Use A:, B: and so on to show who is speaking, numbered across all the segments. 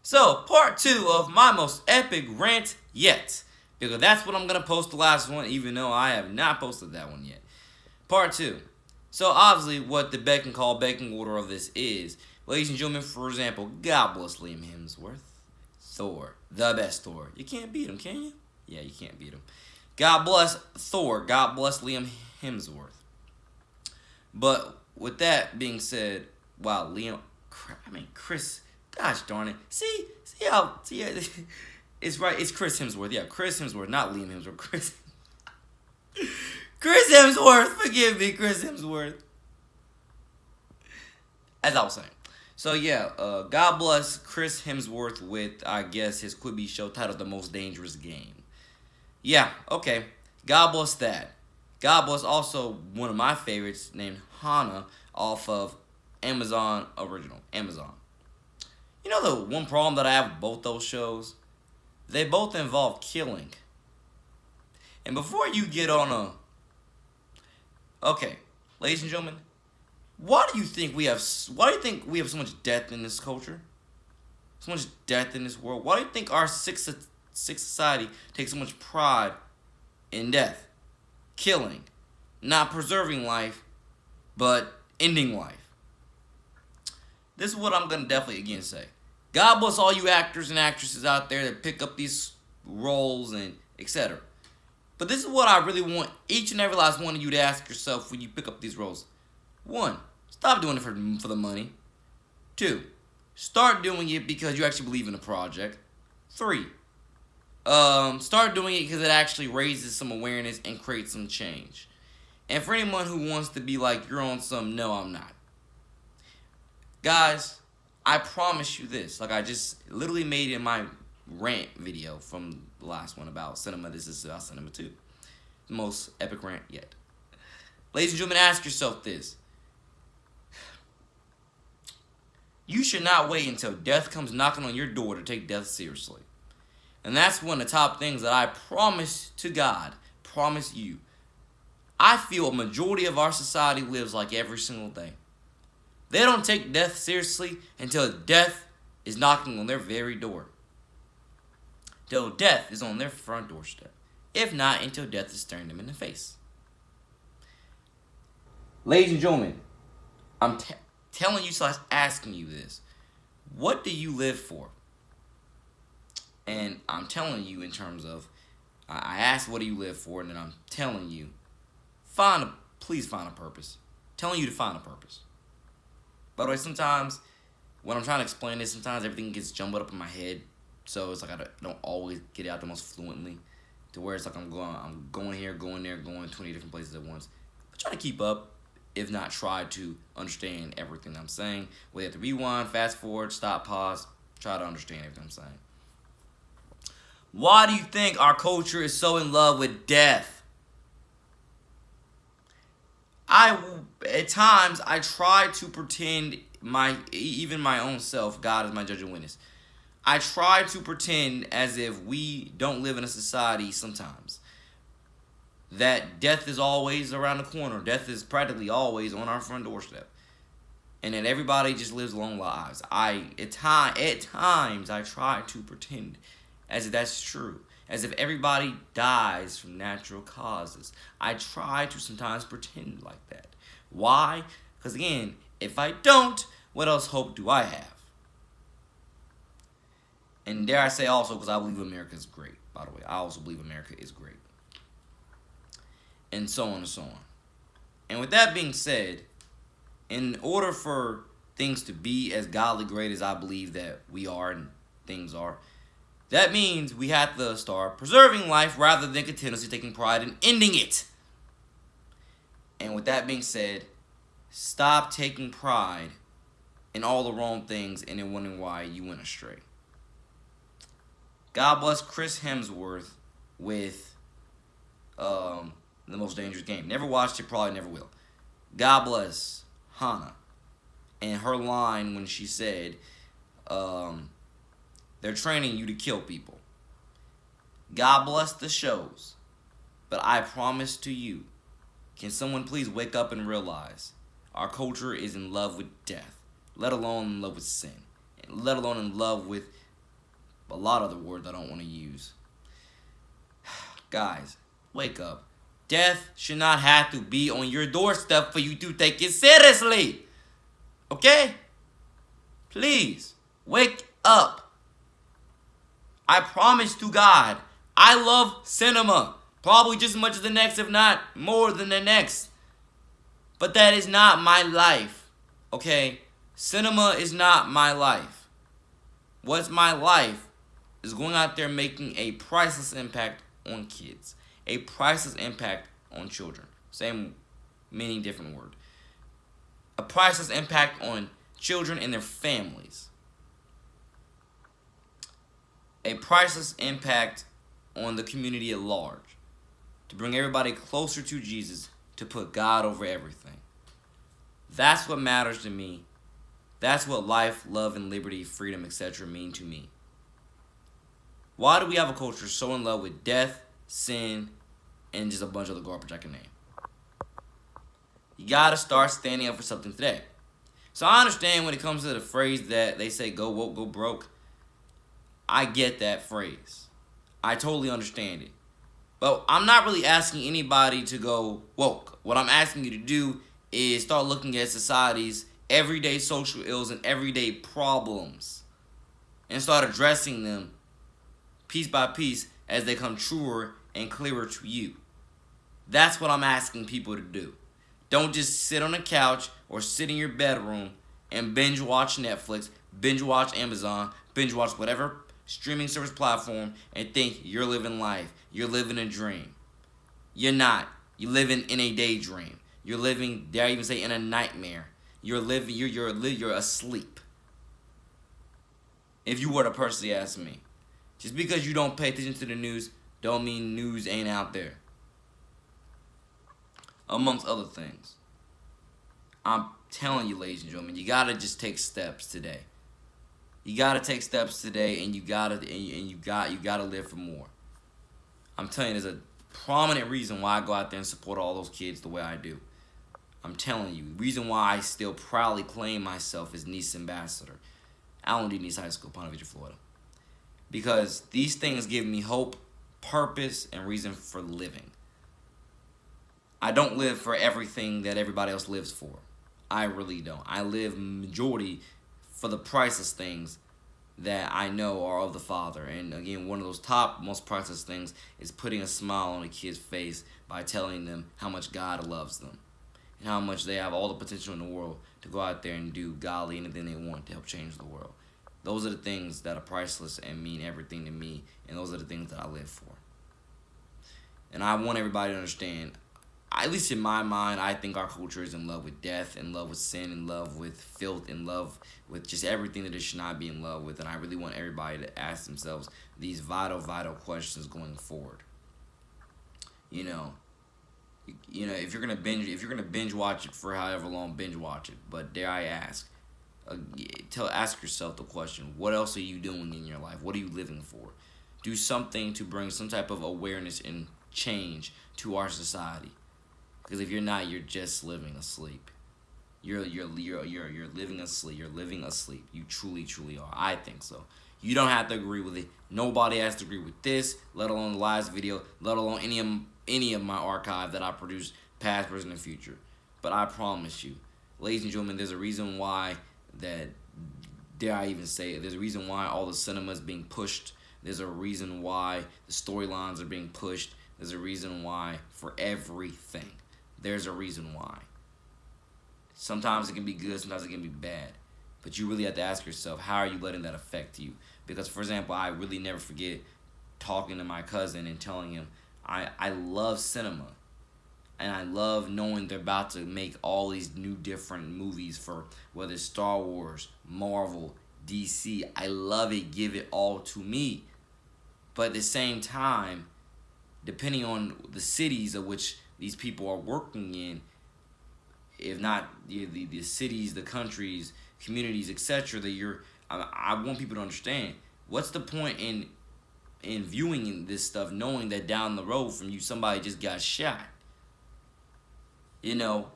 A: So, part 2 of my most epic rant yet. Because that's what I'm going to post the last one, even though I have not posted that one yet. Part 2. So, obviously, what the becking order of this is, ladies and gentlemen, for example, God bless Liam Hemsworth. Thor. The best Thor. You can't beat him, can you? Yeah, you can't beat him. God bless Thor. God bless Liam Hemsworth. But with that being said, wow, Chris, gosh darn it. See how, it's right, it's Chris Hemsworth. Yeah, Chris Hemsworth, not Liam Hemsworth. Chris Hemsworth, forgive me, Chris Hemsworth. As I was saying. So yeah, God bless Chris Hemsworth with, I guess, his Quibi show titled The Most Dangerous Game. Yeah, okay. God bless that. God bless also one of my favorites named Hana off of Amazon Original. Amazon. You know the one problem that I have with both those shows? They both involve killing. And before you get on okay, ladies and gentlemen, why do you think we have so much death in this culture? So much death in this world? Why do you think our sick society takes so much pride in death? Killing. Not preserving life, but ending life. This is what I'm going to definitely again say. God bless all you actors and actresses out there that pick up these roles and etc. But this is what I really want each and every last one of you to ask yourself when you pick up these roles. 1, stop doing it for the money. 2, start doing it because you actually believe in the project. 3, start doing it because it actually raises some awareness and creates some change. And for anyone who wants to be like, you're on some, no, I'm not. Guys, I promise you this. Like I just literally made in my rant video from the last one about cinema. This is about cinema too. The most epic rant yet. Ladies and gentlemen, ask yourself this. You should not wait until death comes knocking on your door to take death seriously. And that's one of the top things that I promise to God, promise you. I feel a majority of our society lives like every single day. They don't take death seriously until death is knocking on their very door. Till death is on their front doorstep. If not, until death is staring them in the face. Ladies and gentlemen, I'm telling you / asking you this. What do you live for? And I'm telling you in terms of, I asked what do you live for, and then I'm telling you, please find a purpose. Telling you to find a purpose. By the way, sometimes when I'm trying to explain this, sometimes everything gets jumbled up in my head. So it's like I don't always get it out the most fluently. To where it's like I'm going here, going there, going 20 different places at once. But try to keep up, if not try to understand everything I'm saying. Whether you have to rewind, fast forward, stop, pause, try to understand everything I'm saying. Why do you think our culture is so in love with death? At times, I try to pretend even my own self, God is my judge and witness. I try to pretend as if we don't live in a society sometimes. That death is always around the corner. Death is practically always on our front doorstep. And that everybody just lives long lives. At times, I try to pretend as if that's true. As if everybody dies from natural causes. I try to sometimes pretend like that. Why? Because again, if I don't, what else hope do I have? And dare I say also, because I believe America is great, by the way. I also believe America is great. And so on and so on. And with that being said, in order for things to be as godly great as I believe that we are and things are, that means we have to start preserving life rather than continuously taking pride in ending it. And with that being said, stop taking pride in all the wrong things and then wondering why you went astray. God bless Chris Hemsworth with The Most Dangerous Game. Never watched it, probably never will. God bless Hana and her line when she said, they're training you to kill people. God bless the shows, but I promise to you, can someone please wake up and realize our culture is in love with death, let alone in love with sin, let alone in love with but a lot of other words I don't want to use. Guys, wake up. Death should not have to be on your doorstep for you to take it seriously. Okay? Please, wake up. I promise to God, I love cinema. Probably just as much as the next, if not more than the next. But that is not my life. Okay? Cinema is not my life. What's my life is going out there making a priceless impact on kids. A priceless impact on children. Same meaning, different word. A priceless impact on children and their families. A priceless impact on the community at large. To bring everybody closer to Jesus. To put God over everything. That's what matters to me. That's what life, love, and liberty, freedom, etc. mean to me. Why do we have a culture so in love with death, sin, and just a bunch of other garbage I can name? You gotta start standing up for something today. So I understand when it comes to the phrase that they say, go woke, go broke. I get that phrase. I totally understand it. But I'm not really asking anybody to go woke. What I'm asking you to do is start looking at society's everyday social ills and everyday problems and start addressing them piece by piece as they come truer and clearer to you. That's what I'm asking people to do. Don't just sit on the couch or sit in your bedroom and binge watch Netflix, binge watch Amazon, binge watch whatever streaming service platform and think you're living life. You're living a dream. You're not. You're living in a daydream. You're living, dare I even say, in a nightmare. You're living. You're asleep. If you were to personally ask me, just because you don't pay attention to the news, don't mean news ain't out there. Amongst other things, I'm telling you, ladies and gentlemen, you gotta just take steps today. You gotta take steps today, and you gotta live for more. I'm telling you, there's a prominent reason why I go out there and support all those kids the way I do. I'm telling you, the reason why I still proudly claim myself as Nice Ambassador. Allen D. Nice High School, Ponte Vedra, Florida. Because these things give me hope, purpose, and reason for living. I don't live for everything that everybody else lives for. I really don't. I live majority for the priceless things that I know are of the Father. And again, one of those top, most priceless things is putting a smile on a kid's face by telling them how much God loves them. And how much they have all the potential in the world to go out there and do godly anything they want to help change the world. Those are the things that are priceless and mean everything to me. And those are the things that I live for. And I want everybody to understand, at least in my mind, I think our culture is in love with death, in love with sin, in love with filth, in love with just everything that it should not be in love with. And I really want everybody to ask themselves these vital questions going forward. You know, if you're gonna binge watch it for however long, binge watch it. But dare I ask, ask yourself the question: what else are you doing in your life? What are you living for? Do something to bring some type of awareness and change to our society. Because if you're not, you're just living asleep. You're living asleep. You're living asleep. You truly are. I think so. You don't have to agree with it. Nobody has to agree with this, let alone the last video, let alone any of my archive that I produced, past, present, and future. But I promise you, ladies and gentlemen, there's a reason why that, dare I even say it, there's a reason why all the cinema is being pushed. There's a reason why the storylines are being pushed. There's a reason why for everything. There's a reason why. Sometimes it can be good, sometimes it can be bad. But you really have to ask yourself, how are you letting that affect you? Because, for example, I really never forget talking to my cousin and telling him, I love cinema. And I love knowing they're about to make all these new different movies for whether it's Star Wars, Marvel, DC. I love it. Give it all to me. But at the same time, depending on the cities of which these people are working in, if not the cities, the countries, communities, etc., that I want people to understand, what's the point in viewing this stuff knowing that down the road from you somebody just got shot? You know,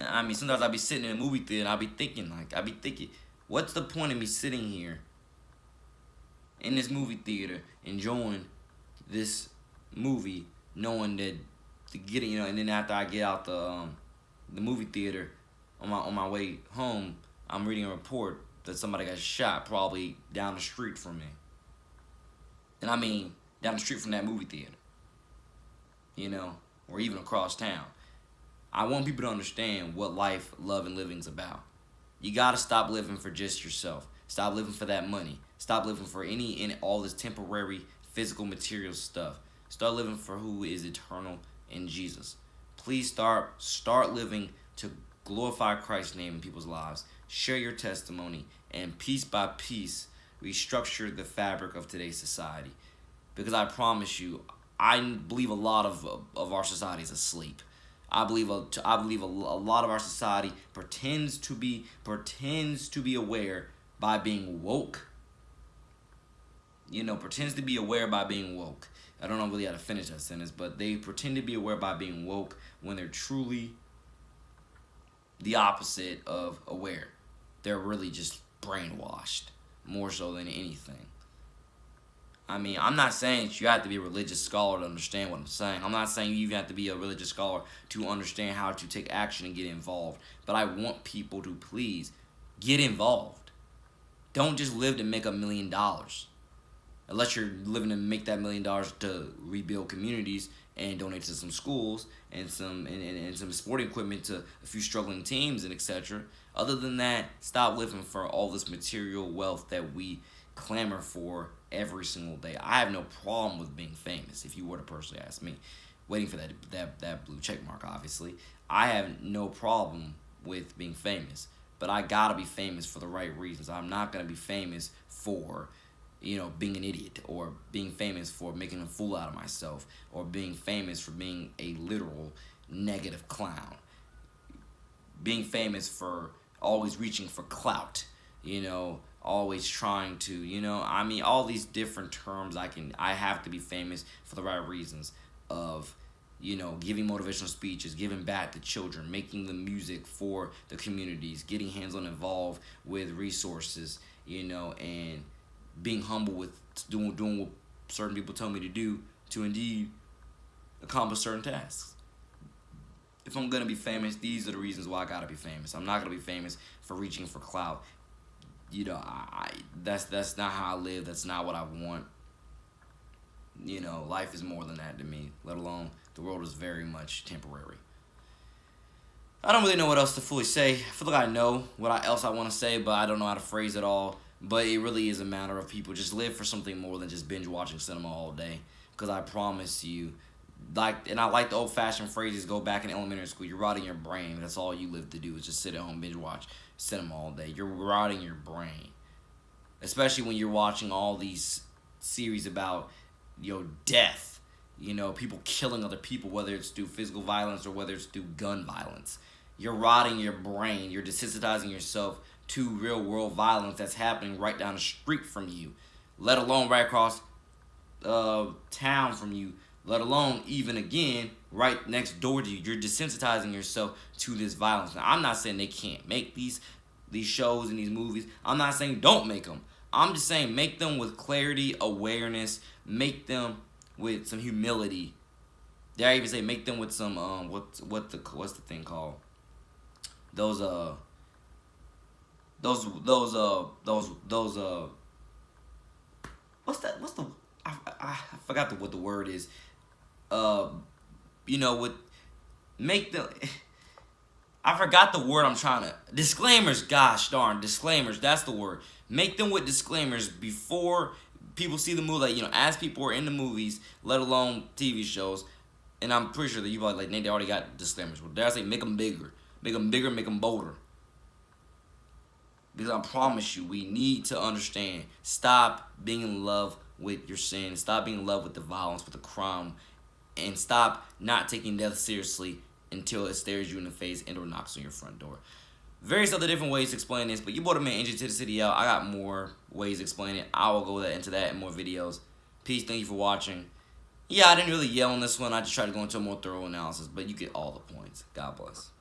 A: I mean, sometimes I'll be sitting in a movie theater and I'll be thinking, what's the point of me sitting here in this movie theater enjoying this movie, knowing that to get it, and then after I get out the movie theater on my way home, I'm reading a report that somebody got shot probably down the street from me. And I mean down the street from that movie theater, or even across town. I want people to understand what life, love, and living's about. You gotta stop living for just yourself. Stop living for that money. Stop living for any and all this temporary, physical, material stuff. Start living for who is eternal in Jesus. Please start living to glorify Christ's name in people's lives. Share your testimony, and piece by piece, restructure the fabric of today's society. Because I promise you, I believe a lot of our society is asleep. I believe a lot of our society pretends to be aware by being woke. Pretends to be aware by being woke. I don't know really how to finish that sentence, but they pretend to be aware by being woke when they're truly the opposite of aware. They're really just brainwashed, more so than anything. I mean, I'm not saying that you have to be a religious scholar to understand what I'm saying. I'm not saying you even have to be a religious scholar to understand how to take action and get involved. But I want people to please get involved. Don't just live to make $1 million. Unless you're living to make that $1 million to rebuild communities and donate to some schools and some sporting equipment to a few struggling teams and etc. Other than that, stop living for all this material wealth that we clamor for every single day. I have no problem with being famous, if you were to personally ask me. Waiting for that blue check mark, obviously. I have no problem with being famous, but I gotta be famous for the right reasons. I'm not gonna be famous for being an idiot, or being famous for making a fool out of myself, or being famous for being a literal negative clown. Being famous for always reaching for clout, always trying to, all these different terms. I have to be famous for the right reasons of, giving motivational speeches, giving back to children, making the music for the communities, getting hands-on involved with resources, and being humble with doing what certain people tell me to do to indeed accomplish certain tasks. If I'm gonna be famous, these are the reasons why I gotta be famous. I'm not gonna be famous for reaching for clout. That's not how I live. That's not what I want. Life is more than that to me. Let alone the world is very much temporary. I don't really know what else to fully say. I feel like I know what else I want to say, but I don't know how to phrase it all. But it really is a matter of people just live for something more than just binge watching cinema all day. Because I promise you, and I like the old-fashioned phrases, go back in elementary school, you're rotting your brain. That's all you live to do is just sit at home, binge watch cinema all day. You're rotting your brain. Especially when you're watching all these series about, death. People killing other people, whether it's through physical violence or whether it's through gun violence. You're rotting your brain. You're desensitizing yourself to real-world violence that's happening right down the street from you, let alone right across town from you, let alone even again right next door to you. You're desensitizing yourself to this violence. Now, I'm not saying they can't make these shows and these movies. I'm not saying don't make them. I'm just saying make them with clarity, awareness. Make them with some humility. Dare I even say make them with some what's the thing called? Those what's the I forgot what the word is. With make the I forgot the word I'm trying to disclaimers. Gosh darn, disclaimers. That's the word. Make them with disclaimers before people see the movie. Like, as people are in the movies, let alone TV shows. And I'm pretty sure that you probably they already got disclaimers. Well, dare I say make them bigger, make them bolder. Because I promise you, we need to understand. Stop being in love with your sin. Stop being in love with the violence, with the crime. And stop not taking death seriously until it stares you in the face and or knocks on your front door. Various other different ways to explain this. But you brought a man NJ2TheCity out. I got more ways to explain it. I will go into that in more videos. Peace. Thank you for watching. Yeah, I didn't really yell on this one. I just tried to go into a more thorough analysis. But you get all the points. God bless.